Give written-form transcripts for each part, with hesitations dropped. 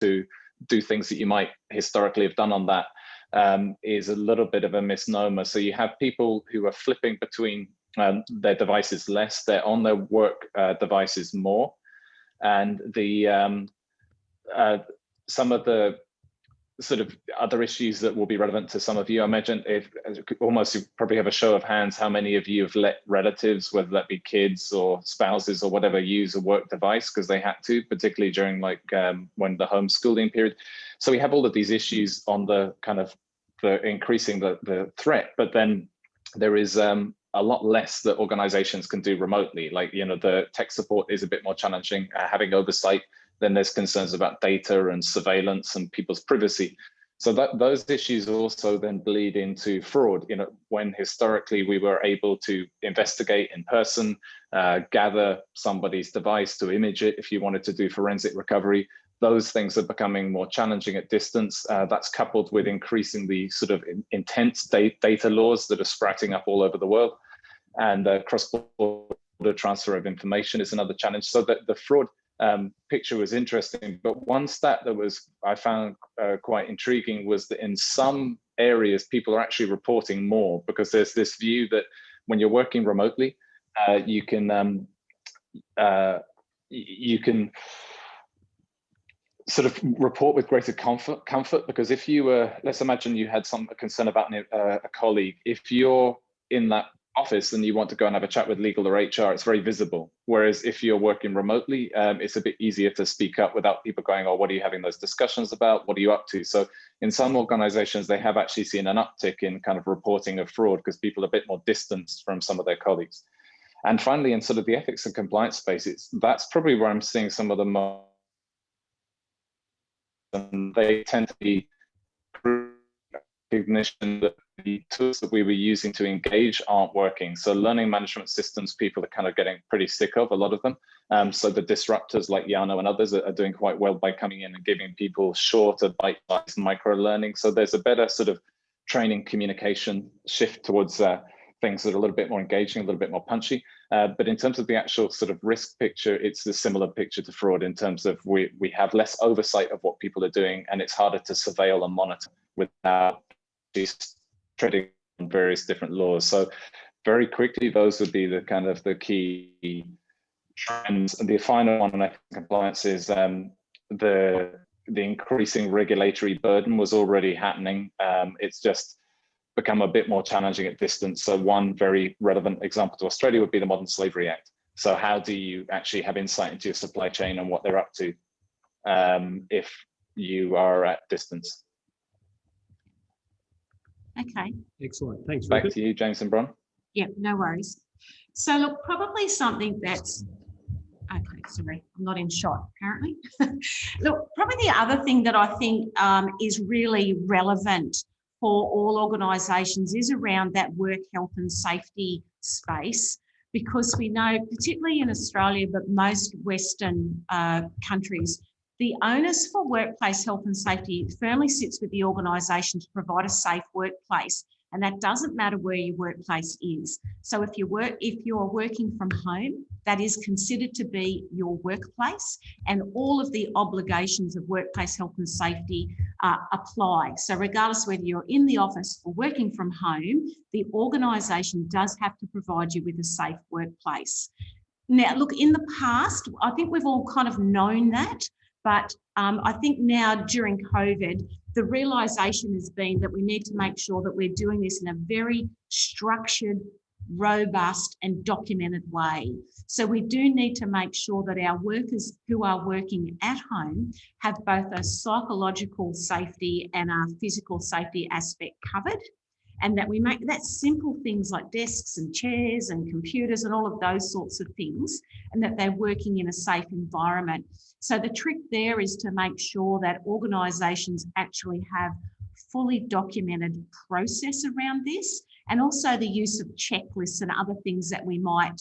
to do things that you might historically have done on that is a little bit of a misnomer. So you have people who are flipping between their devices less, they're on their work devices more. And the some of the sort of other issues that will be relevant to some of you, I imagine, if almost you probably have a show of hands, how many of you have let relatives, whether that be kids or spouses or whatever, use a work device because they had to, particularly during like when the homeschooling period. So we have all of these issues on the kind of the increasing the threat, but then there is a lot less that organizations can do remotely. Like, you know, the tech support is a bit more challenging, having oversight. Then there's concerns about data and surveillance and people's privacy. So that those issues also then bleed into fraud. You know, when historically we were able to investigate in person, gather somebody's device to image it if you wanted to do forensic recovery, those things are becoming more challenging at distance. That's coupled with increasingly sort of intense data laws that are sprouting up all over the world. And cross-border transfer of information is another challenge. So that the fraud picture was interesting, but one stat that I found quite intriguing was that in some areas people are actually reporting more, because there's this view that when you're working remotely, you can sort of report with greater comfort, because if you were, let's imagine you had some concern about a colleague, if you're in that office and you want to go and have a chat with legal or HR, it's very visible. Whereas if you're working remotely, it's a bit easier to speak up without people going, oh, what are you having those discussions about? What are you up to? So in some organizations, they have actually seen an uptick in kind of reporting of fraud because people are a bit more distanced from some of their colleagues. And finally, in sort of the ethics and compliance space, that's probably where I'm seeing some of the most, and they tend to be recognition that the tools that we were using to engage aren't working. So learning management systems, people are kind of getting pretty sick of, a lot of them. So the disruptors like Yano and others are doing quite well by coming in and giving people shorter bite-sized micro-learning. So there's a better sort of training communication shift towards things that are a little bit more engaging, a little bit more punchy. But in terms of the actual sort of risk picture, it's a similar picture to fraud in terms of we have less oversight of what people are doing, and it's harder to surveil and monitor without treading on various different laws. So very quickly, those would be the kind of the key trends. And the final one on ethics and compliance is the increasing regulatory burden was already happening. It's just become a bit more challenging at distance. So one very relevant example to Australia would be the Modern Slavery Act. So how do you actually have insight into your supply chain and what they're up to if you are at distance? Okay. Excellent. Thanks. Back to you, James and Bron. Yeah, no worries. So look, probably something that's, okay, sorry, I'm not in shot apparently. Look, probably the other thing that I think is really relevant for all organisations is around that work health and safety space, because we know, particularly in Australia, but most Western countries, the onus for workplace health and safety firmly sits with the organisation to provide a safe workplace, and that doesn't matter where your workplace is. So if you're working from home, that is considered to be your workplace, and all of the obligations of workplace health and safety apply. So regardless whether you're in the office or working from home, the organisation does have to provide you with a safe workplace. Now, look, in the past, I think we've all kind of known that. But I think now during COVID, the realisation has been that we need to make sure that we're doing this in a very structured, robust and documented way. So we do need to make sure that our workers who are working at home have both a psychological safety and a physical safety aspect covered, and that we make that simple things like desks and chairs and computers and all of those sorts of things, and that they're working in a safe environment. So the trick there is to make sure that organisations actually have fully documented process around this, and also the use of checklists and other things that we might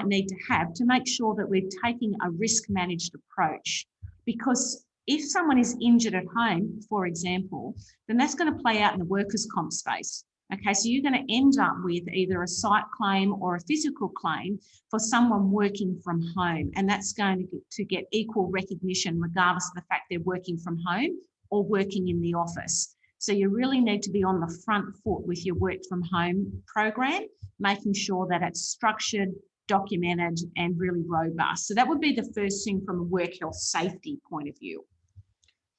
need to have to make sure that we're taking a risk managed approach. Because if someone is injured at home, for example, then that's going to play out in the workers' comp space. Okay, so you're going to end up with either a site claim or a physical claim for someone working from home, and that's going to get equal recognition regardless of the fact they're working from home or working in the office. So you really need to be on the front foot with your work from home program, making sure that it's structured, documented, and really robust. So that would be the first thing from a work health safety point of view.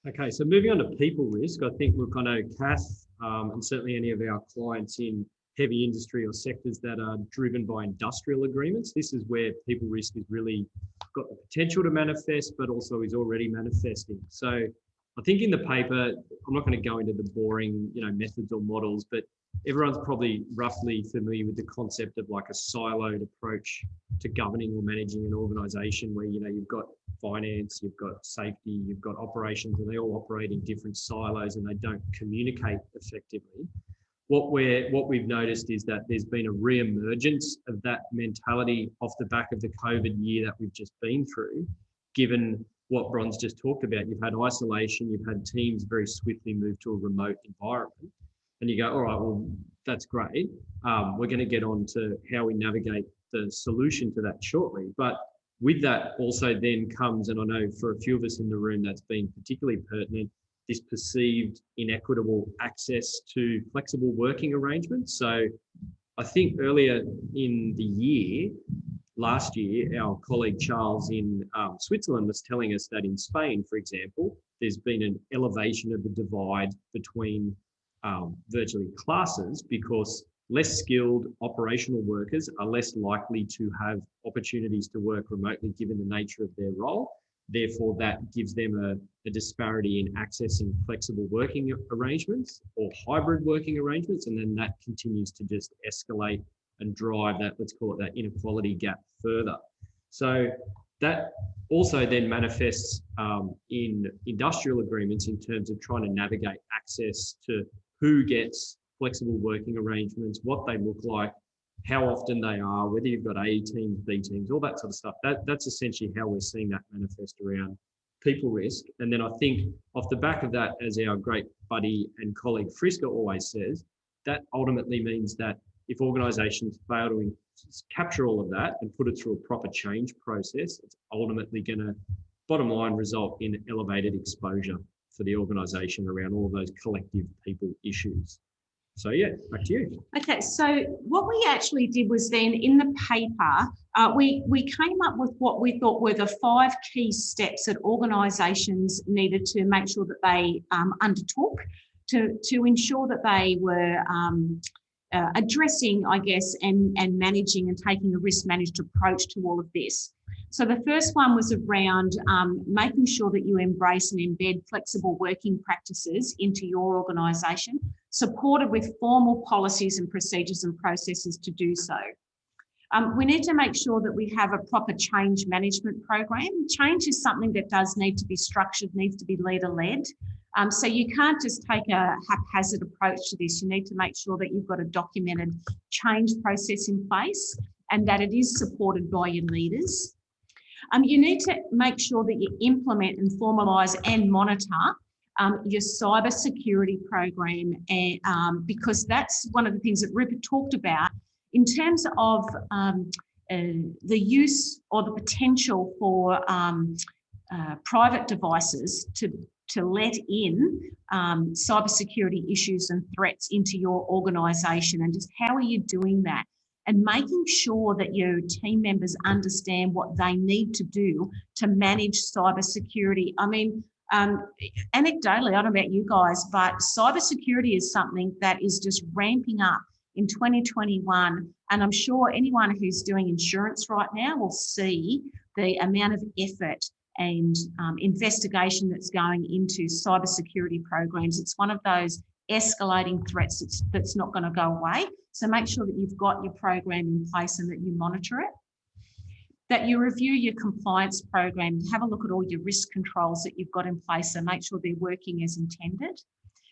Okay, so moving on to people risk, I think, look, I know Kath and certainly any of our clients in heavy industry or sectors that are driven by industrial agreements, this is where people risk is really got the potential to manifest, but also is already manifesting. So I think in the paper, I'm not going to go into the boring, methods or models, but everyone's probably roughly familiar with the concept of like a siloed approach to governing or managing an organization where, you've got finance, you've got safety, you've got operations, and they all operate in different silos and they don't communicate effectively. What we've noticed is that there's been a re-emergence of that mentality off the back of the COVID year that we've just been through, given what Bron's just talked about. You've had isolation, you've had teams very swiftly move to a remote environment. And you go, all right, well, that's great. We're going to get on to how we navigate the solution to that shortly. But with that also then comes, and I know for a few of us in the room that's been particularly pertinent, this perceived inequitable access to flexible working arrangements. So I think earlier in the year, last year, our colleague Charles in Switzerland was telling us that in Spain, for example, there's been an elevation of the divide between virtually classes, because less skilled operational workers are less likely to have opportunities to work remotely given the nature of their role. Therefore, that gives them a disparity in accessing flexible working arrangements or hybrid working arrangements. And then that continues to just escalate and drive that, let's call it that inequality gap further. So that also then manifests in industrial agreements in terms of trying to navigate access to who gets flexible working arrangements, what they look like, how often they are, whether you've got A teams, B teams, all that sort of stuff. That's essentially how we're seeing that manifest around people risk. And then I think off the back of that, as our great buddy and colleague Friska always says, that ultimately means that if organisations fail to capture all of that and put it through a proper change process, it's ultimately going to, bottom line, result in elevated exposure for the organisation around all of those collective people issues. So yeah, back to you. Okay, so what we actually did was then in the paper, we came up with what we thought were the 5 key steps that organisations needed to make sure that they undertook to ensure that they were addressing, I guess, and managing and taking a risk-managed approach to all of this. So the first one was around making sure that you embrace and embed flexible working practices into your organisation, supported with formal policies and procedures and processes to do so. We need to make sure that we have a proper change management program. Change is something that does need to be structured, needs to be leader-led. So you can't just take a haphazard approach to this. You need to make sure that you've got a documented change process in place and that it is supported by your leaders. You need to make sure that you implement and formalise and monitor your cyber security program, and, because that's one of the things that Rupert talked about in terms of the use or the potential for private devices to let in cybersecurity issues and threats into your organisation, and just how are you doing that? And making sure that your team members understand what they need to do to manage cybersecurity. I mean, anecdotally, I don't know about you guys, but cybersecurity is something that is just ramping up in 2021. And I'm sure anyone who's doing insurance right now will see the amount of effort and investigation that's going into cybersecurity programs. It's one of those escalating threats that's not going to go away. So make sure that you've got your program in place and that you monitor it, that you review your compliance program, have a look at all your risk controls that you've got in place and make sure they're working as intended,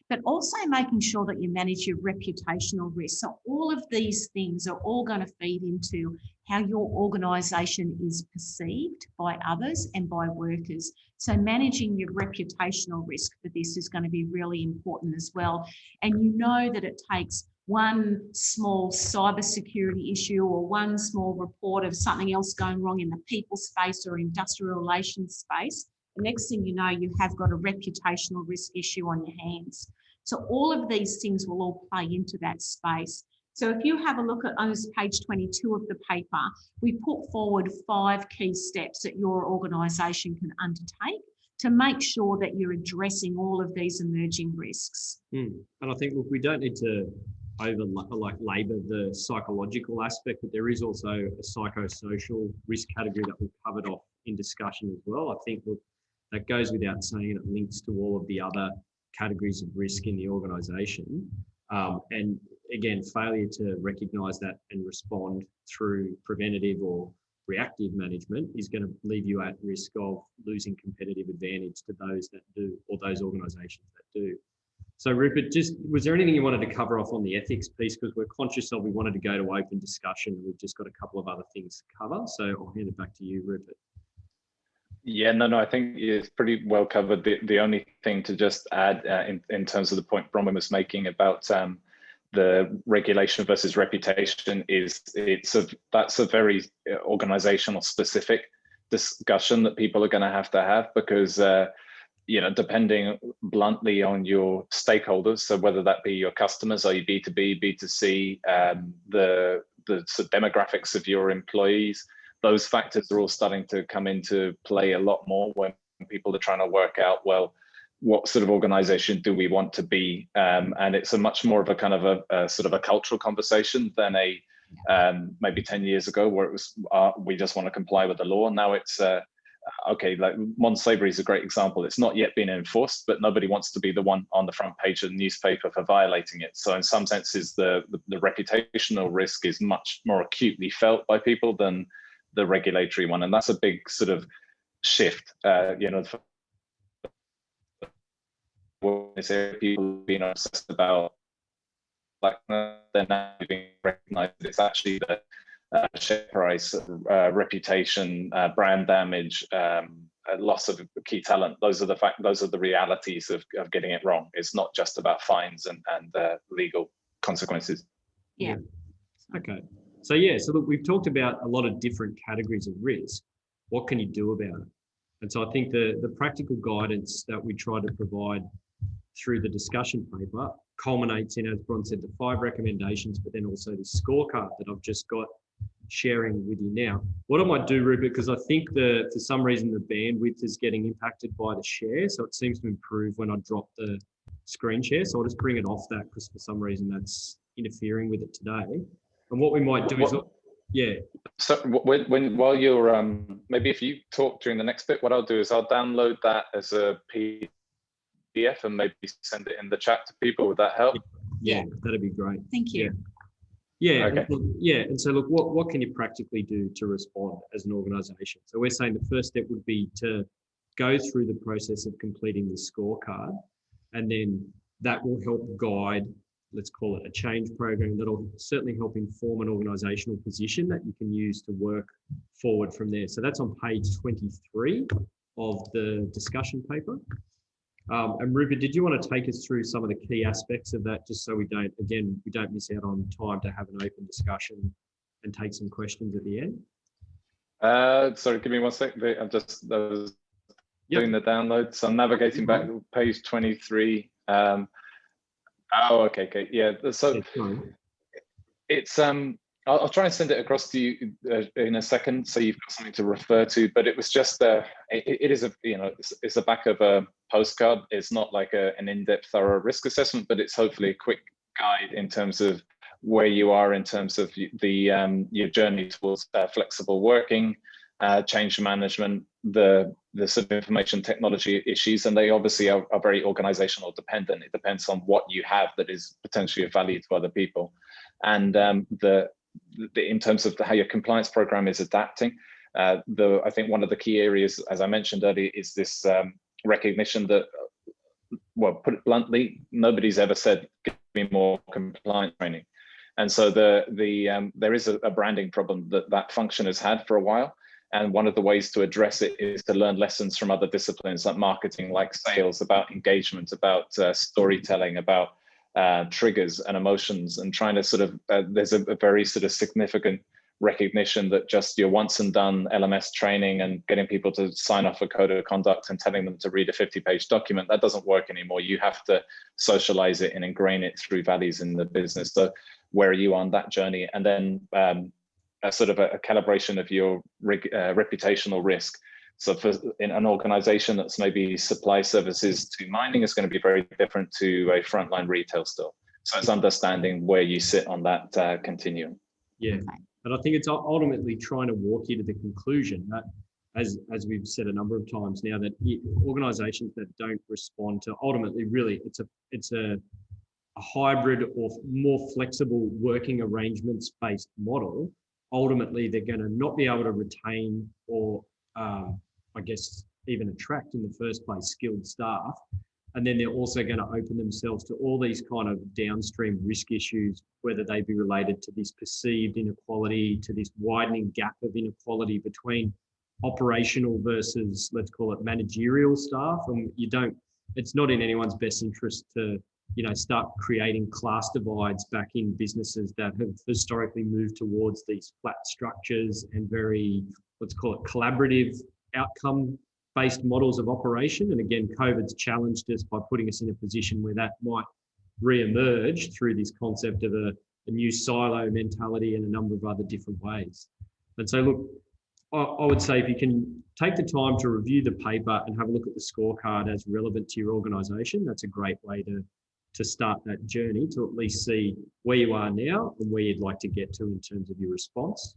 but also making sure that you manage your reputational risk. So all of these things are all going to feed into how your organisation is perceived by others and by workers. So managing your reputational risk for this is going to be really important as well. And you know that it takes one small cybersecurity issue or one small report of something else going wrong in the people space or industrial relations space, the next thing you know, you have got a reputational risk issue on your hands. So all of these things will all play into that space. So if you have a look at on this page 22 of the paper, we put forward 5 key steps that your organisation can undertake to make sure that you're addressing all of these emerging risks. And I think, look, we don't need to labour the psychological aspect, but there is also a psychosocial risk category that we've covered off in discussion as well. I think, look, that goes without saying, and it links to all of the other categories of risk in the organisation. And again, failure to recognise that and respond through preventative or reactive management is going to leave you at risk of losing competitive advantage to those that do, or those organisations that do. So Rupert, just was there anything you wanted to cover off on the ethics piece? Because we're conscious of we wanted to go to open discussion. We've just got a couple of other things to cover. So I'll hand it back to you, Rupert. Yeah, no, I think it's pretty well covered. The only thing to just add in terms of the point Bronwyn was making about the regulation versus reputation is that's a very organizational specific discussion that people are going to have because depending bluntly on your stakeholders, so whether that be your customers, or your B2B, B2C, the sort of demographics of your employees, those factors are all starting to come into play a lot more when people are trying to work out, well, what sort of organization do we want to be? And it's a much more of a kind of a sort of a cultural conversation than maybe 10 years ago, where it was, we just want to comply with the law. Now it's, okay, like modern slavery is a great example. It's not yet been enforced, but nobody wants to be the one on the front page of the newspaper for violating it. So in some senses, the reputational risk is much more acutely felt by people than the regulatory one. And that's a big sort of shift, people being obsessed about, like, they're now being recognized. It's actually the share price, reputation, brand damage, loss of key talent. Those are the realities of getting it wrong. It's not just about fines and legal consequences. Yeah. Okay. So yeah, so look, we've talked about a lot of different categories of risk. What can you do about it? And so I think the practical guidance that we try to provide through the discussion paper culminates in, as Bron said, the 5 recommendations, but then also the scorecard that I've just got sharing with you now. What I might do, Rupert, because I think for some reason the bandwidth is getting impacted by the share, so it seems to improve when I drop the screen share. So I'll just bring it off that because for some reason that's interfering with it today. And what we might do is, yeah. So while you're, maybe if you talk during the next bit, what I'll do is I'll download that as a PDF and maybe send it in the chat to people. Would that help? Yeah, that'd be great. Thank you. Yeah. Okay. And so look, what can you practically do to respond as an organisation? So we're saying the first step would be to go through the process of completing the scorecard, and then that will help guide, let's call it a change program that'll certainly help inform an organisational position that you can use to work forward from there. So that's on page 23 of the discussion paper. And Rupert, did you want to take us through some of the key aspects of that, just so we don't miss out on time to have an open discussion and take some questions at the end? Sorry, give me 1 sec. I was doing the download. So I'm navigating back to page 23. Okay. Yeah. So it's I'll try and send it across to you in a second, so you've got something to refer to. But it was just it is it's the back of a postcard. It's not like an in-depth, thorough risk assessment, but it's hopefully a quick guide in terms of where you are in terms of your journey towards flexible working, change management, the sort of information technology issues, and they obviously are very organizational dependent. It depends on what you have that is potentially of value to other people, and in terms of how your compliance program is adapting. I think one of the key areas, as I mentioned earlier, is this recognition that, well, put it bluntly, nobody's ever said give me more compliance training, and so there is a branding problem that function has had for a while. And one of the ways to address it is to learn lessons from other disciplines like marketing, like sales, about engagement, about storytelling, about triggers and emotions, and trying to sort of, there's a very sort of significant recognition that just your once and done LMS training and getting people to sign off a code of conduct and telling them to read a 50-page document, that doesn't work anymore. You have to socialize it and ingrain it through values in the business. So where are you on that journey? And then a sort of a calibration of your reputational risk. So for in an organization that's maybe supply services to mining is going to be very different to a frontline retail store. So it's understanding where you sit on that continuum. Yeah. But I think it's ultimately trying to walk you to the conclusion that, as we've said a number of times now, that organisations that don't respond to, ultimately, really, it's a hybrid or more flexible working arrangements based model. Ultimately, they're going to not be able to retain or, I guess, even attract in the first place skilled staff. And then they're also going to open themselves to all these kind of downstream risk issues, whether they be related to this perceived inequality, to this widening gap of inequality between operational versus, let's call it, managerial staff. And it's not in anyone's best interest to, start creating class divides back in businesses that have historically moved towards these flat structures and very, let's call it, collaborative outcome-based models of operation. And again, COVID's challenged us by putting us in a position where that might re-emerge through this concept of a new silo mentality and a number of other different ways. And so, look, I would say if you can take the time to review the paper and have a look at the scorecard as relevant to your organisation, that's a great way to start that journey, to at least see where you are now and where you'd like to get to in terms of your response.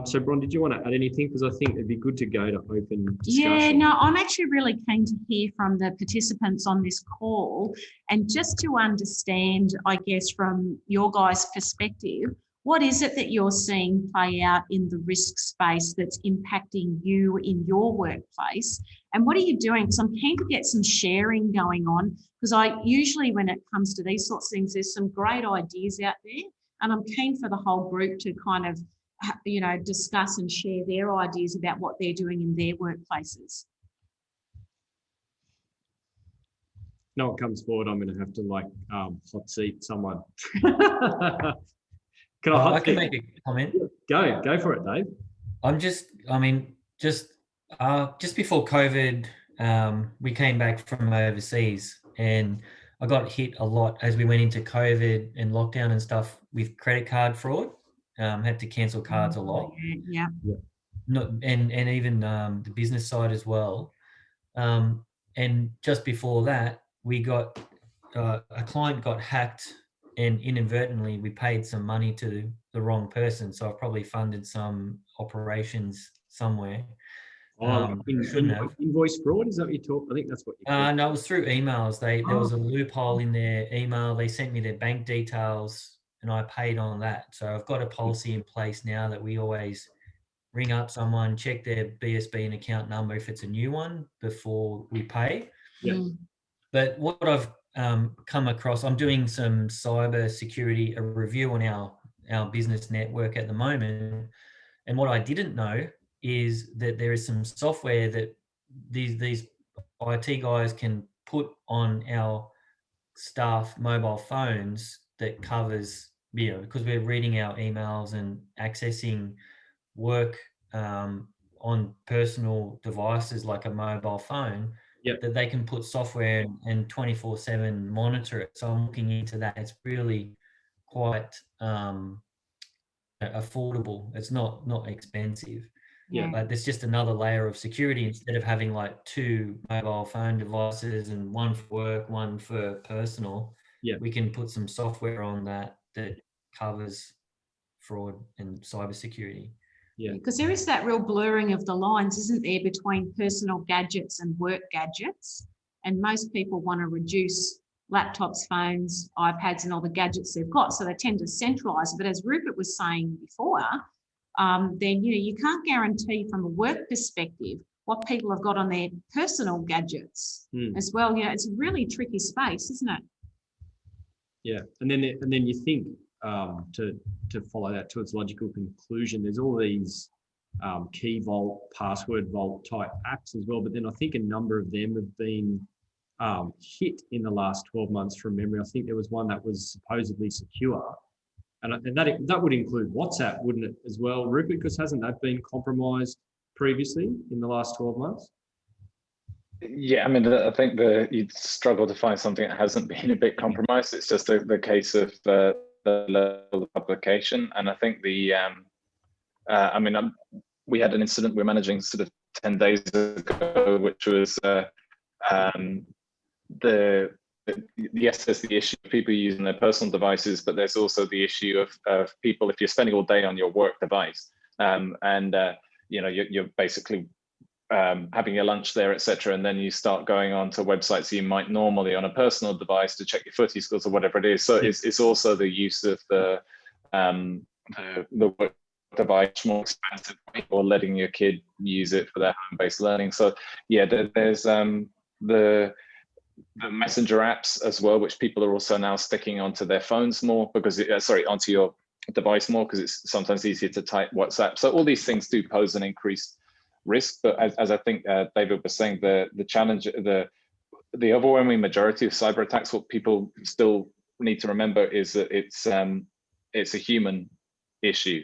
So, Bron, did you want to add anything? Because I think it'd be good to go to open discussion. Yeah, no, I'm actually really keen to hear from the participants on this call, and just to understand, I guess, from your guys' perspective, what is it that you're seeing play out in the risk space that's impacting you in your workplace? And what are you doing? Because I'm keen to get some sharing going on, because I usually, when it comes to these sorts of things, there's some great ideas out there, and I'm keen for the whole group to kind of discuss and share their ideas about what they're doing in their workplaces. No one comes forward, I'm going to have to hot seat someone. I can make a comment. Go for it, Dave. Just before COVID, we came back from overseas, and I got hit a lot as we went into COVID and lockdown and stuff with credit card fraud. Had to cancel cards a lot. Yeah. And even the business side as well. And just before that, we got a client got hacked, and inadvertently we paid some money to the wrong person. So I've probably funded some operations somewhere. Invoice fraud, is that what you talk? I think that's what you talk. No, it was through emails. There was a loophole in their email. They sent me their bank details, and I paid on that. So I've got a policy in place now that we always ring up someone, check their BSB and account number if it's a new one before we pay. Yeah. But what I've come across, I'm doing some cyber security, a review on our business network at the moment. And what I didn't know is that there is some software that these IT guys can put on our staff mobile phones that covers, because we're reading our emails and accessing work on personal devices like a mobile phone, that they can put software and 24/7 monitor it. So I'm looking into that. It's really quite affordable. It's not expensive. Yeah. But there's just another layer of security. Instead of having like 2 mobile phone devices and one for work, one for personal, we can put some software on that covers fraud and cybersecurity. Yeah, because there is that real blurring of the lines, isn't there, between personal gadgets and work gadgets? And most people want to reduce laptops, phones, iPads, and all the gadgets they've got, so they tend to centralise. But as Rupert was saying before, then you can't guarantee from a work perspective what people have got on their personal gadgets as well. It's a really tricky space, isn't it? Yeah, and then you think to follow that to its logical conclusion, there's all these key vault, password vault type apps as well. But then I think a number of them have been hit in the last 12 months from memory. I think there was one that was supposedly secure. And that would include WhatsApp, wouldn't it, as well, Rupert? Because hasn't that been compromised previously in the last 12 months? Yeah, I mean, I think you'd struggle to find something that hasn't been a bit compromised. It's just the case of the level of publication. And I think we had an incident we're managing sort of 10 days ago, which was yes, there's the issue of people using their personal devices, but there's also the issue of people, if you're spending all day on your work device, you're basically having your lunch there, etc., and then you start going on to websites you might normally on a personal device to check your footy scores or whatever it is. So it's also the use of the work device more expensive, or letting your kid use it for their home-based learning. So yeah, there's the messenger apps as well, which people are also now sticking onto their phones more because onto your device more because it's sometimes easier to type WhatsApp. So all these things do pose an increased risk, but as I think David was saying, the challenge, the overwhelming majority of cyber attacks, what people still need to remember is that it's a human issue.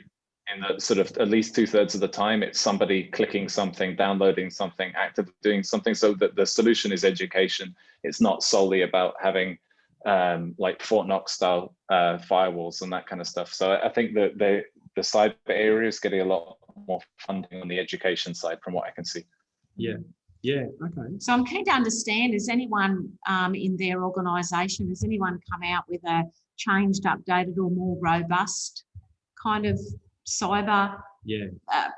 In that sort of at least 2/3 of the time, it's somebody clicking something, downloading something, actively doing something. So that the solution is education. It's not solely about having like Fort Knox style firewalls and that kind of stuff. So I think that the cyber area is getting a lot more funding on the education side, from what I can see. Yeah, okay. So I'm keen to understand, has anyone in their organisation, has anyone come out with a changed, updated or more robust kind of cyber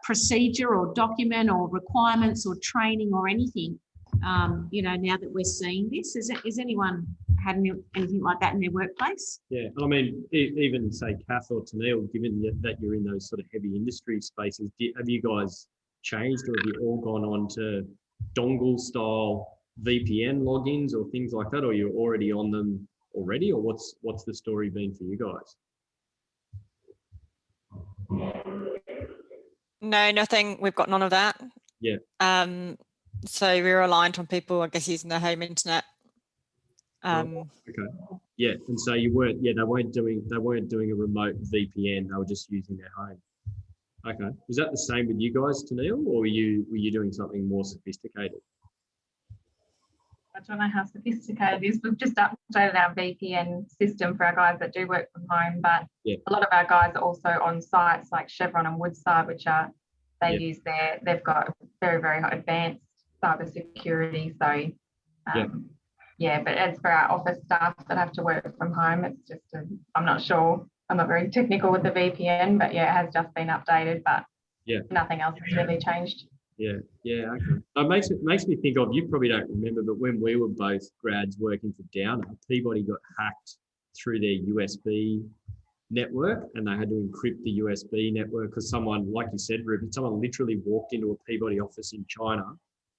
procedure or document or requirements or training or anything, now that we're seeing this? Is anyone had anything like that in their workplace? Yeah, I mean, even say Kath or Tennille, given that you're in those sort of heavy industry spaces, have you guys changed, or have you all gone on to dongle style VPN logins or things like that, or you're already on them already, or what's the story been for you guys? No, nothing. We've got none of that. Yeah. So we're reliant on people, I guess, using their home internet. Okay. Yeah, and so you weren't. Yeah, they weren't doing a remote VPN. They were just using their home. Okay. Was that the same with you guys, Tennille, or were you doing something more sophisticated? I don't know how sophisticated it is. We've just updated our VPN system for our guys that do work from home, but a lot of our guys are also on sites like Chevron and Woodside, they've got very, very advanced cyber security. So, but as for our office staff that have to work from home, it's just, I'm not sure. I'm not very technical with the VPN, but it has just been updated, but nothing else has really changed. Yeah, okay. It makes me think of, you probably don't remember, but when we were both grads working for Downer, Peabody got hacked through their USB network, and they had to encrypt the USB network because someone, like you said, Ruben, someone literally walked into a Peabody office in China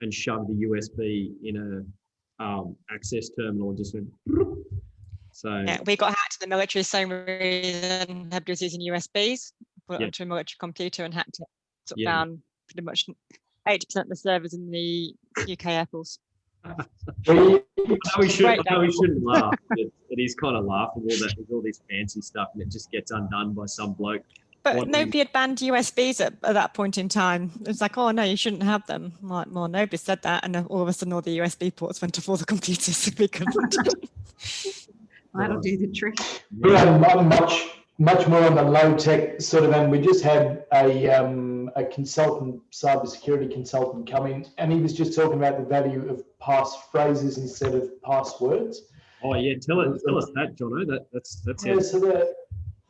and shoved the USB in a access terminal and just went. So yeah, we got hacked in the military, same reason. Everybody was using USBs, put it onto a military computer and hacked it. Took down pretty much 80% of the servers in the UK Air Force. I know we shouldn't laugh. It is kind of laughable that there's all this fancy stuff and it just gets undone by some bloke. But nobody had banned USBs at that point in time. It's like, oh no, you shouldn't have them. I'm like, well, nobody said that, and all of a sudden all the USB ports went off all the computers, so we couldn't. That'll do the trick. Yeah, much more on the low tech sort of end. We just had a consultant, cybersecurity consultant, come in, and he was just talking about the value of passphrases instead of passwords. Oh yeah, tell us that, Jono. That's yeah. So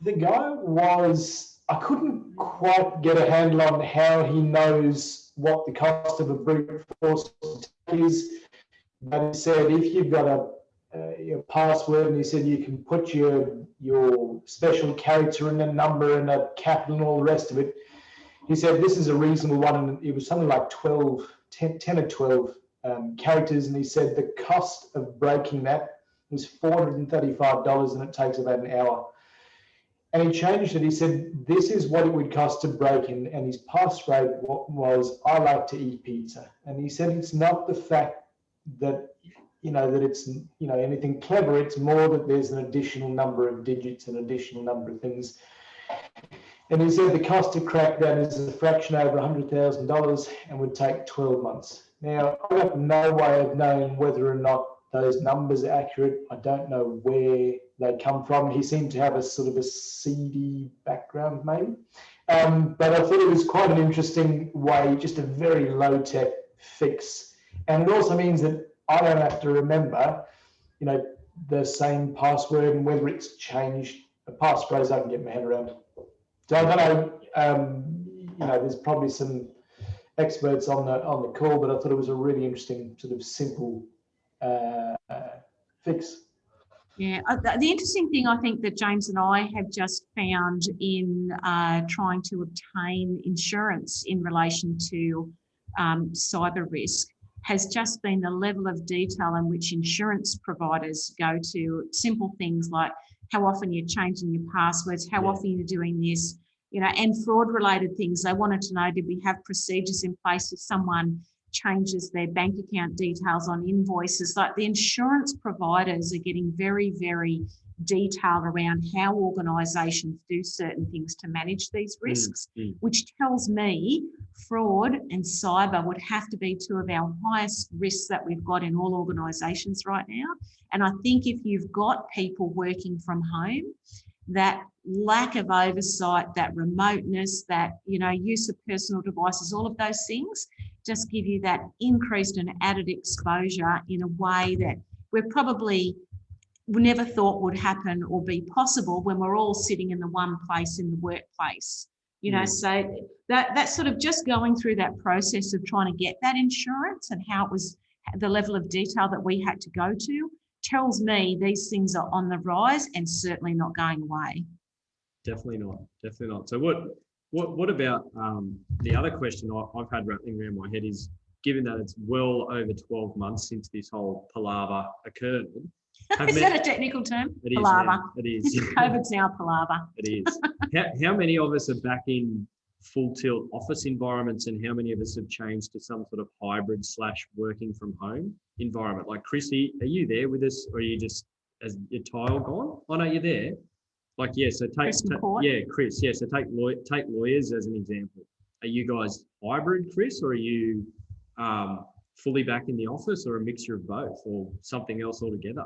the guy was, I couldn't quite get a handle on how he knows what the cost of a brute force attack is, but he said if you've got your password, and he said you can put your special character and a number and a capital and all the rest of it. He said this is a reasonable one, and it was something like 10 or 12 characters, and he said the cost of breaking that was $435, and it takes about an hour. And he changed it. He said this is what it would cost to break in, and his passphrase was "I like to eat pizza." And he said it's not the fact that that it's, anything clever. It's more that there's an additional number of digits, an additional number of things. And he said the cost to crack that is a fraction over $100,000 and would take 12 months. Now, I have no way of knowing whether or not those numbers are accurate. I don't know where they come from. He seemed to have a sort of a seedy background, maybe. But I thought it was quite an interesting way, just a very low-tech fix. And it also means that I don't have to remember, the same password and whether it's changed. A passphrase I can get my head around. So I don't know, there's probably some experts on the call, but I thought it was a really interesting sort of simple fix. Yeah, the interesting thing I think that James and I have just found in trying to obtain insurance in relation to cyber risk has just been the level of detail in which insurance providers go to simple things like how often you're changing your passwords, how often you're doing this, and fraud related things. They wanted to know, did we have procedures in place if someone changes their bank account details on invoices? Like the insurance providers are getting very, very detailed around how organisations do certain things to manage these risks, which tells me fraud and cyber would have to be two of our highest risks that we've got in all organisations right now. And I think if you've got people working from home, that lack of oversight, that remoteness, that, use of personal devices, all of those things just give you that increased and added exposure in a way that we're probably never thought would happen or be possible when we're all sitting in the one place in the workplace. So that's sort of just going through that process of trying to get that insurance and how it was the level of detail that we had to go to tells me these things are on the rise and certainly not going away. Definitely not. So what about the other question I've had rattling around my head is, given that it's well over 12 months since this whole palaver occurred. Is that a technical term? It is. Palaver. It is. COVID's now palaver. It is. How many of us are back in full tilt office environments, and how many of us have changed to some sort of hybrid / working from home environment? Like Chrissy, are you there with us, or are you just, as your tile gone? Oh no, you're there. Like, yeah, so Chris. Yeah, so take lawyers as an example. Are you guys hybrid, Chris, or are you fully back in the office, or a mixture of both, or something else altogether?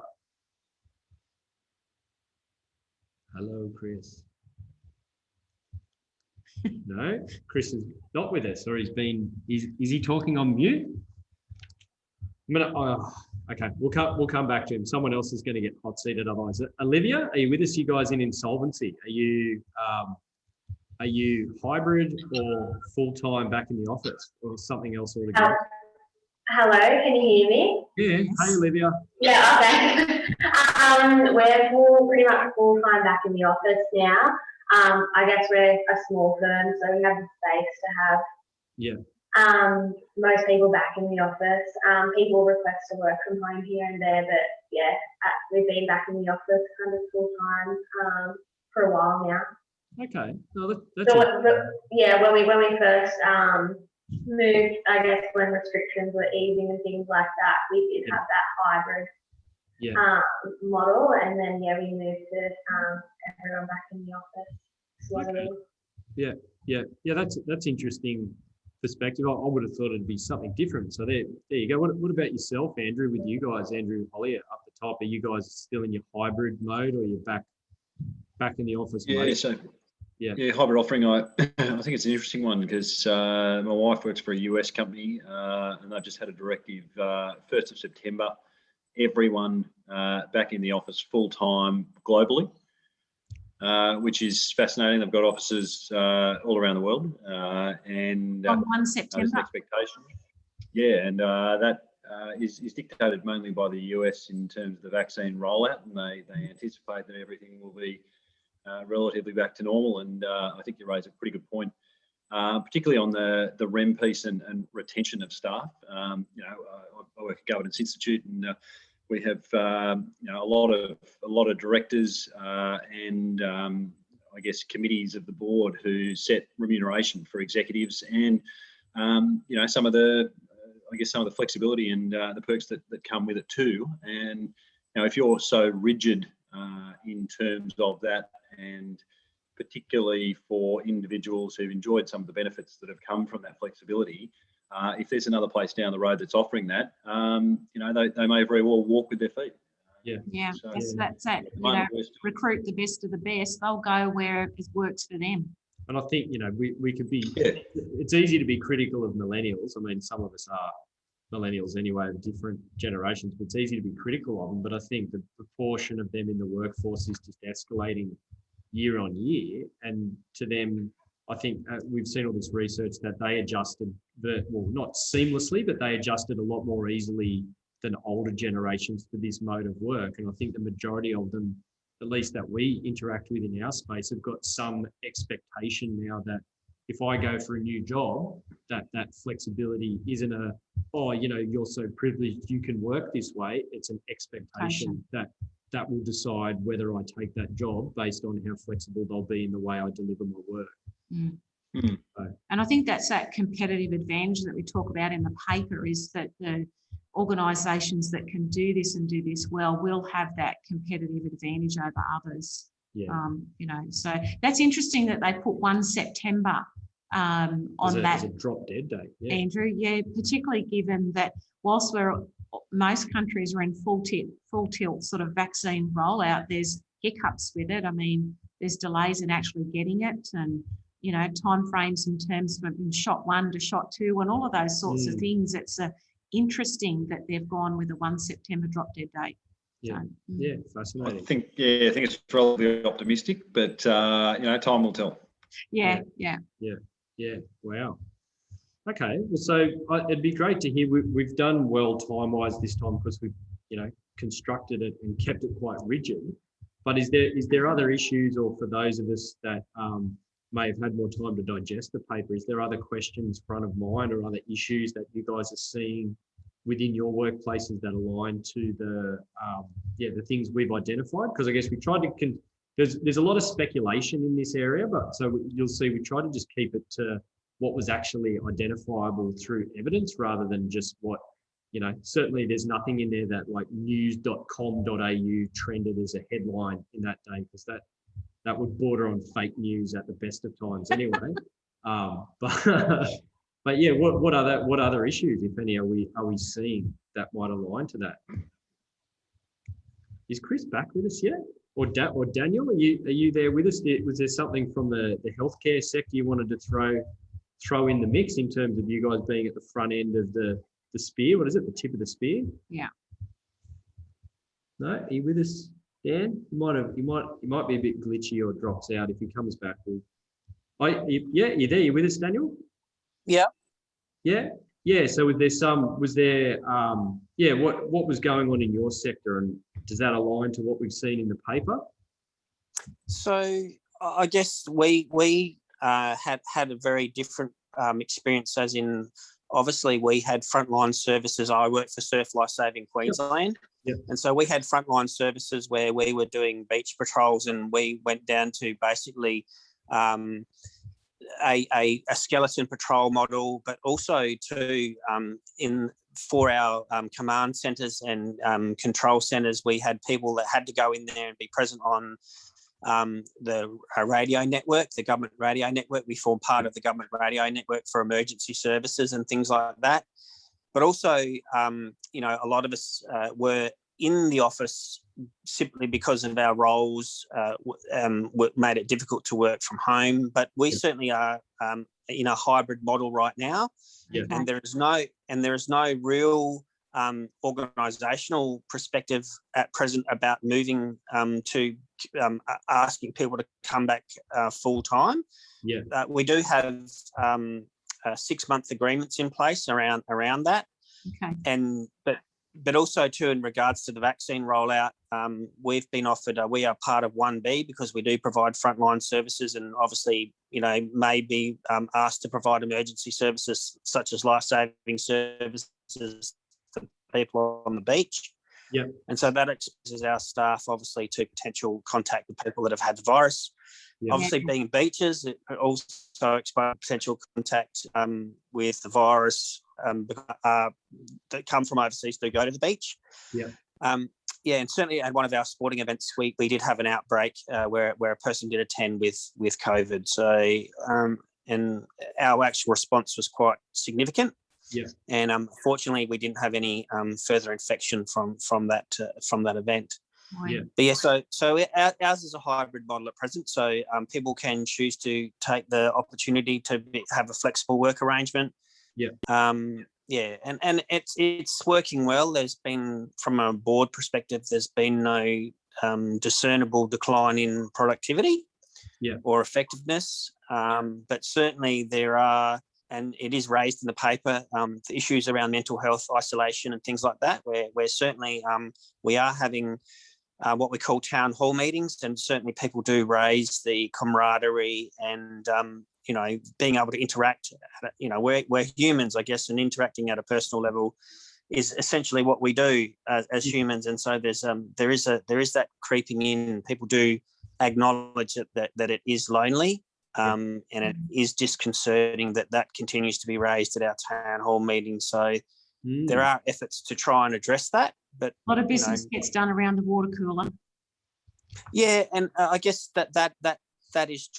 Hello, Chris. No, Chris is not with us, or is he talking on mute? Okay, we'll come back to him. Someone else is going to get hot seated otherwise. Olivia, are you with us? You guys in insolvency? Are you hybrid or full time back in the office, or something else altogether? Hello, can you hear me? Yeah. Hey, Olivia. Yeah. Okay. We're pretty much full time back in the office now. I guess we're a small firm, so we have the space to have most people back in the office. People request to work from home here and there, but yeah, we've been back in the office kind of full time for a while now. Okay, no, that's when we first moved, I guess when restrictions were easing and things like that, we did have that hybrid model, and then we moved to everyone back in the office slowly. Okay. Yeah. That's interesting perspective. I would have thought it'd be something different. So there you go. What about yourself, Andrew? With you guys, Andrew and Holly up the top, are you guys still in your hybrid mode, or you're back in the office mode? Hybrid offering. I think it's an interesting one because my wife works for a US company, and they've just had a directive 1st of September. Everyone back in the office full time globally, which is fascinating. They've got offices all around the world, and on 1 September. There's an expectation. Yeah, and that is dictated mainly by the US in terms of the vaccine rollout, and they anticipate that everything will be relatively back to normal. And I think you raise a pretty good point, particularly on the REM piece and retention of staff. I work at Governance Institute, and we have a lot of directors and I guess committees of the board who set remuneration for executives, and some of the I guess, some of the flexibility and the perks that come with it too. And if you're so rigid in terms of that, and particularly for individuals who've enjoyed some of the benefits that have come from that flexibility, if there's another place down the road that's offering that, they may very well walk with their feet. Yeah, So, that's it. Recruit the best of the best. They'll go where it works for them. And I think, we could be, it's easy to be critical of millennials. I mean, some of us are millennials anyway, of different generations, but it's easy to be critical of them. But I think the proportion of them in the workforce is just escalating year on year. And to them, I think we've seen all this research that they adjusted, not seamlessly, but they adjusted a lot more easily than older generations to this mode of work. And I think the majority of them, at least that we interact with in our space, have got some expectation now that if I go for a new job, that flexibility isn't you're so privileged you can work this way. It's an expectation that will decide whether I take that job based on how flexible they'll be in the way I deliver my work. Mm. So. And I think that's that competitive advantage that we talk about in the paper, is that the organisations that can do this and do this well will have that competitive advantage over others. So that's interesting that they put 1 September on that as a drop dead date. Andrew, particularly given that whilst most countries are in full tilt sort of vaccine rollout, there's hiccups with it. I mean, there's delays in actually getting it, and timeframes in terms of shot 1 to shot 2 and all of those sorts of things. It's interesting that they've gone with a 1 September drop dead date. Fascinating. I think it's relatively optimistic, but time will tell. Yeah. Wow. Okay, well, so it'd be great to hear. We've done well time-wise this time because we've constructed it and kept it quite rigid. But is there other issues, or for those of us that may have had more time to digest the paper, is there other questions front of mind or other issues that you guys are seeing within your workplaces that align to the things we've identified? Because I guess we tried to there's a lot of speculation in this area, but so you'll see we try to just keep it to what was actually identifiable through evidence rather than just what, certainly there's nothing in there that like news.com.au trended as a headline in that day, because that would border on fake news at the best of times anyway. But yeah, what other issues, if any, are we seeing that might align to that? Is Chris back with us yet? Or Daniel, are you there with us? Was there something from the healthcare sector you wanted to throw in the mix in terms of you guys being at the front end of the spear? What is it? The tip of the spear? Yeah. No, are you with us, Dan? He might be a bit glitchy or drops out. If he comes back, you're there. You with us, Daniel? Yeah. Yeah. So what was going on in your sector, and does that align to what we've seen in the paper? So I guess we had a very different experience, as in obviously we had frontline services. I worked for Surf Life Saving Queensland. Yep. And so we had frontline services where we were doing beach patrols, and we went down to basically a skeleton patrol model, but also for our command centres and control centres, we had people that had to go in there and be present on the radio network, the government radio network. We form part of the government radio network for emergency services and things like that. But also, a lot of us were in the office simply because of our roles made it difficult to work from home. But we certainly are in a hybrid model right now, and there is no real organisational perspective at present about moving to asking people to come back full time. We do have 6-month agreements in place around that. Okay. But also too, in regards to the vaccine rollout, we've been offered, we are part of 1B because we do provide frontline services, and obviously, may be asked to provide emergency services such as life-saving services for people on the beach. Yep. And so that exposes our staff obviously to potential contact with people that have had the virus. Obviously, being beaches, it also expose potential contact with the virus that come from overseas to go to the beach. And certainly at one of our sporting events, we did have an outbreak where a person did attend with COVID. So and our actual response was quite significant. And fortunately, we didn't have any further infection from that event. But so ours is a hybrid model at present. So people can choose to take the opportunity to have a flexible work arrangement. And it's working well. There's been, from a board perspective, there's been no discernible decline in productivity or effectiveness. But certainly there are, and it is raised in the paper, the issues around mental health, isolation and things like that, where certainly we are having what we call town hall meetings, and certainly people do raise the camaraderie and being able to interact. We're humans, I guess, and interacting at a personal level is essentially what we do as humans. And so there is that creeping in. People do acknowledge that it is lonely, and it is disconcerting that continues to be raised at our town hall meetings. So there are efforts to try and address that. But a lot of business gets done around the water cooler. And I guess that is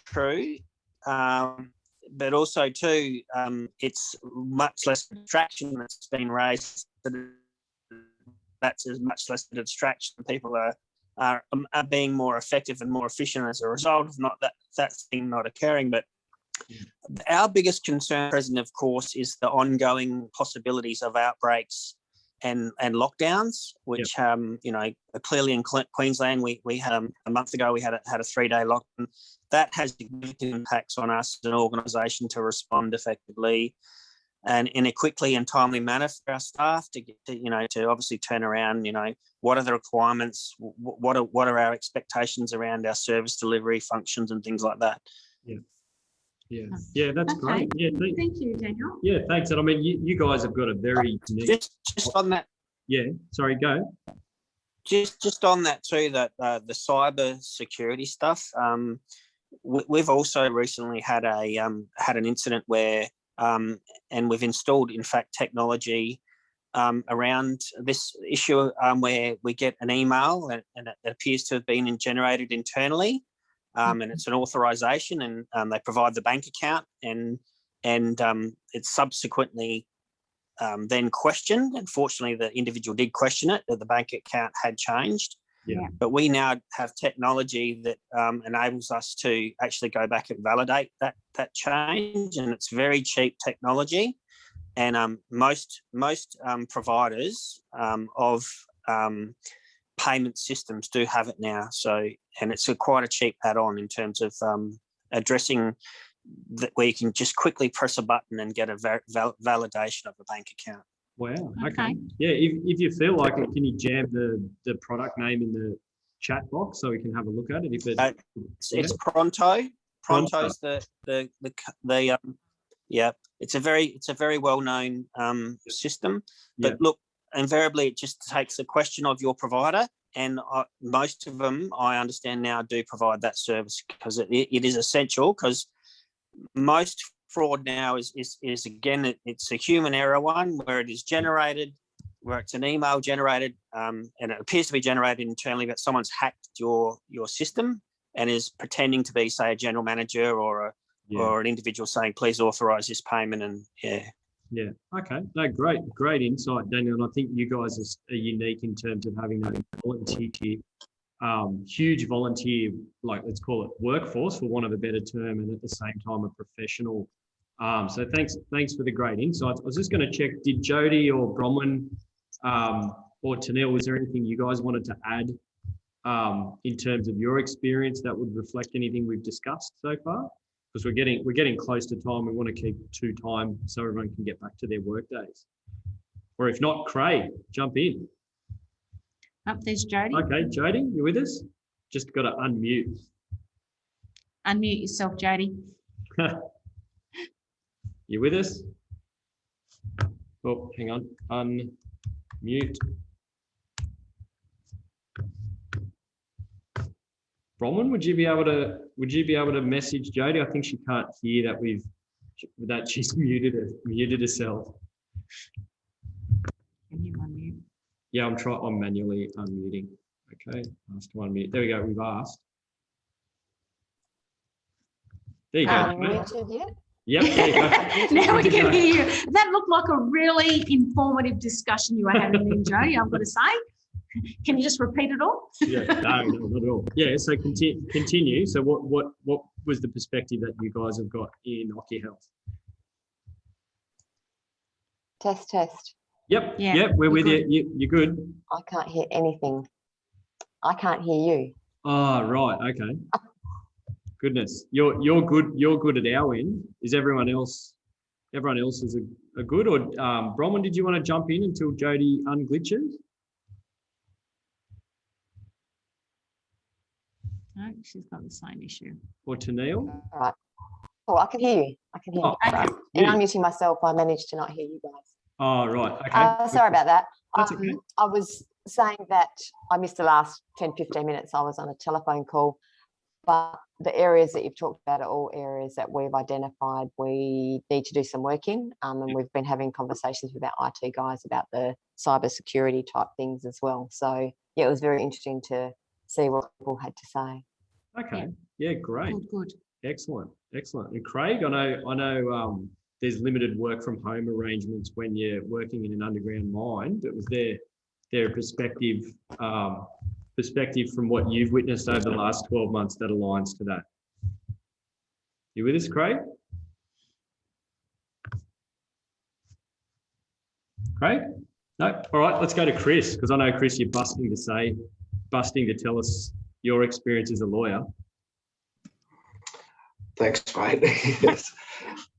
true. But also too, it's much less distraction that's been raised. That's as much less a distraction. People are being more effective and more efficient as a result of that thing not occurring. But our biggest concern, President, of course, is the ongoing possibilities of outbreaks and lockdowns, which clearly in Queensland we had a month ago we had a 3-day lockdown. That has significant impacts on us as an organisation to respond effectively and in a quickly and timely manner for our staff to get to obviously turn around. What are the requirements? What are our expectations around our service delivery functions and things like that? That's great. Thank you, Daniel. Thanks. And I mean, you guys have got a very unique... Just on that. Sorry, go. Just on that too, that the cyber security stuff. We've also recently had an incident where, and we've installed, in fact, technology around this issue where we get an email and it appears to have been generated internally. And it's an authorization, and they provide the bank account, and it's subsequently then questioned. Unfortunately, the individual did question it, that the bank account had changed. But we now have technology that enables us to actually go back and validate that change, and it's very cheap technology. And most providers of payment systems do have it now. So, and it's quite a cheap add-on in terms of addressing that, where you can just quickly press a button and get a validation of a bank account. Wow. Okay. If you feel like it, can you jam the product name in the chat box so we can have a look at it? It's Pronto. Pronto's it's a very well-known system. But look, invariably it just takes a question of your provider, and most of them, I understand now, do provide that service because it is essential, because most fraud now is again, it's a human error one, where it is generated, where it's an email generated, and it appears to be generated internally, but someone's hacked your system and is pretending to be, say, a general manager or an individual saying, please authorize this payment. And okay. No, great insight, Daniel. And I think you guys are unique in terms of having that volunteer, huge volunteer, like, let's call it workforce for want of a better term, and at the same time a professional. So thanks for the great insights. I was just going to check, did Jody or Bronwyn or Tanil, was there anything you guys wanted to add in terms of your experience that would reflect anything we've discussed so far? Because we're getting close to time. We want to keep to time so everyone can get back to their work days. Or if not, Craig, jump in. There's Jody. Okay, Jody, you with us? Just got to unmute. Unmute yourself, Jody. You with us? Oh, hang on. Unmute. Bronwyn, would you be able to message Jodie? I think she can't hear that she's muted herself. Can you unmute? Yeah, I'm manually unmuting. Okay, ask to unmute. There we go. We've asked. There you go. Muted yet? Yep. There you go. Now we can hear you. That looked like a really informative discussion you were having then, Jodie, I'm going to say. Can you just repeat it all? Yeah, no, not at all. Yeah, so continue. So what was the perspective that you guys have got in OcuHealth? Test. Yep, yeah, yep, we're with good. you. You're good. I can't hear anything. I can't hear you. Oh, right, okay. Goodness, you're good. You're good at our end. Is everyone else is a good? Or Bronwyn, did you want to jump in until Jodie unglitches? No, she's got the same issue. Or Tennille? All right. Oh, I can hear you. Oh, Right. And unmuting myself, I managed to not hear you guys. Oh, right. Okay. Sorry about that. That's okay. I was saying that I missed the last 10, 15 minutes. I was on a telephone call, but the areas that you've talked about are all areas that we've identified we need to do some work in. And we've been having conversations with our IT guys about the cybersecurity type things as well. So yeah, it was very interesting to see what people had to say. Okay. Yeah, great. Good. Excellent. And Craig, I know there's limited work from home arrangements when you're working in an underground mine, but was there a perspective from what you've witnessed over the last 12 months that aligns to that? You with us, Craig? Craig? No? All right, let's go to Chris, because I know, Chris, you're busting to tell us your experience as a lawyer. Thanks, mate. Yes.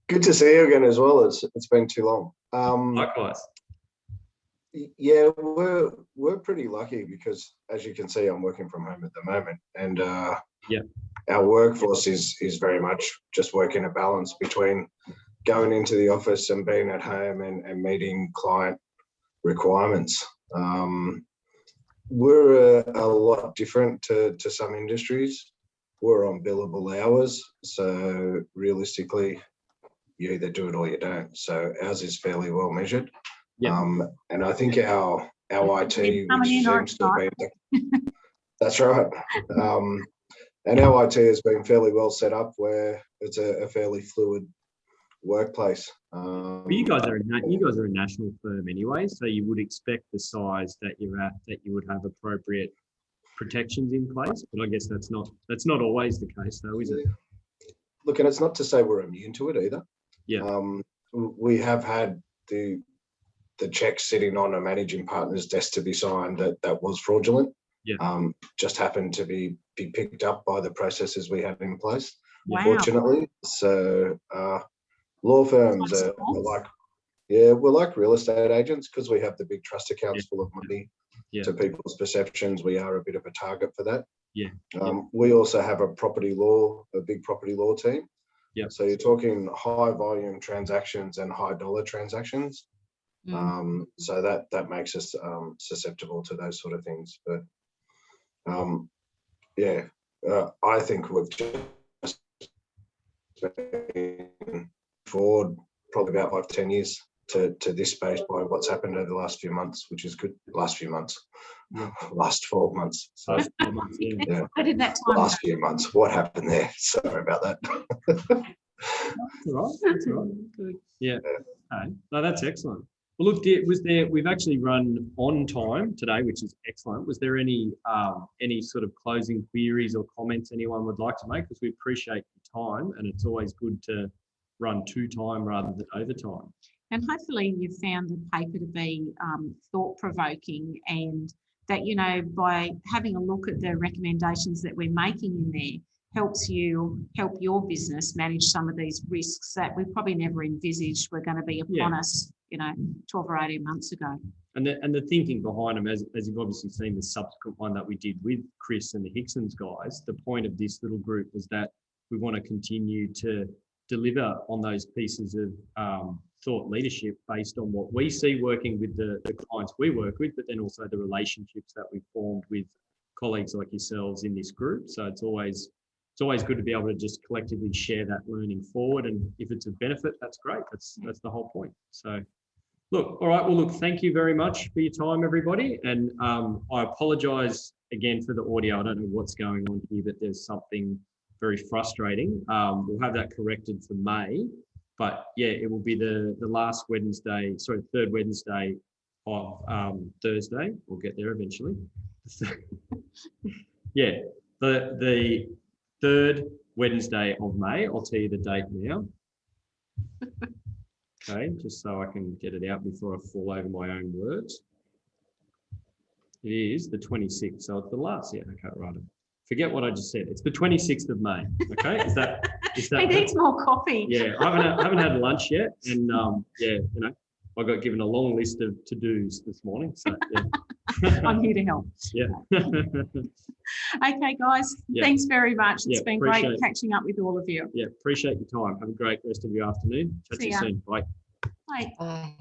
Good to see you again as well. It's been too long. Likewise. Yeah, we're pretty lucky because, as you can see, I'm working from home at the moment, and our workforce is very much just working a balance between going into the office and being at home and meeting client requirements. We're a lot different to some industries. We're on billable hours, so realistically, you either do it or you don't. So ours is fairly well measured. Yep. And I think our IT, which seems to be, that's right. And our IT has been fairly well set up where it's a fairly fluid workplace. Well, you guys are a national firm anyway, so you would expect the size that you're at that you would have appropriate protections in place. But I guess that's not always the case, though, is it? Look, and it's not to say we're immune to it either. Yeah. We have had the check sitting on a managing partner's desk to be signed that was fraudulent. Yeah. Just happened to be picked up by the processes we have in place, wow. Fortunately. So law firms are like, we're like real estate agents because we have the big trust accounts full of money. To people's perceptions, we are a bit of a target for that. We also have a big property law team. So you're talking high volume transactions and high dollar transactions. So that makes us susceptible to those sort of things. But I think we've just been forward probably about 5 to 10 years to this space by what's happened over the last few months, which is good. Last 12 months. So, How did that time? Last few months. What happened there? Sorry about that. That's all right. Good. Yeah. Okay. No, that's excellent. Well, look, we've actually run on time today, which is excellent. Was there any sort of closing queries or comments anyone would like to make? Because we appreciate your time, and it's always good to run to time rather than overtime. And hopefully you've found the paper to be thought-provoking, and that, by having a look at the recommendations that we're making in there, help your business manage some of these risks that we probably never envisaged were going to be upon us, 12 or 18 months ago. And the thinking behind them, as you've obviously seen the subsequent one that we did with Chris and the Hickson's guys, the point of this little group was that we want to continue to deliver on those pieces of thought leadership based on what we see working with the clients we work with, but then also the relationships that we've formed with colleagues like yourselves in this group. So it's always good to be able to just collectively share that learning forward. And if it's a benefit, that's great. That's the whole point. So look, all right. Well, look, thank you very much for your time, everybody. And I apologise again for the audio. I don't know what's going on here, but there's something very frustrating. We'll have that corrected for May. But yeah, it will be the last Wednesday, sorry, third Wednesday of Thursday. We'll get there eventually. Yeah, the third Wednesday of May. I'll tell you the date now. Okay, just so I can get it out before I fall over my own words. It is the 26th, so it's the last. Yeah, okay, right. Forget what I just said. It's the 26th of May. Okay, is that? He needs more coffee. Yeah, I haven't had lunch yet, and yeah, you know, I got given a long list of to-dos this morning. So yeah. I'm here to help. Yeah. Okay, guys. Yeah. Thanks very much. It's been great it. catching up with all of you. Yeah, appreciate your time. Have a great rest of your afternoon. Chat to you soon. Bye. Bye. Bye.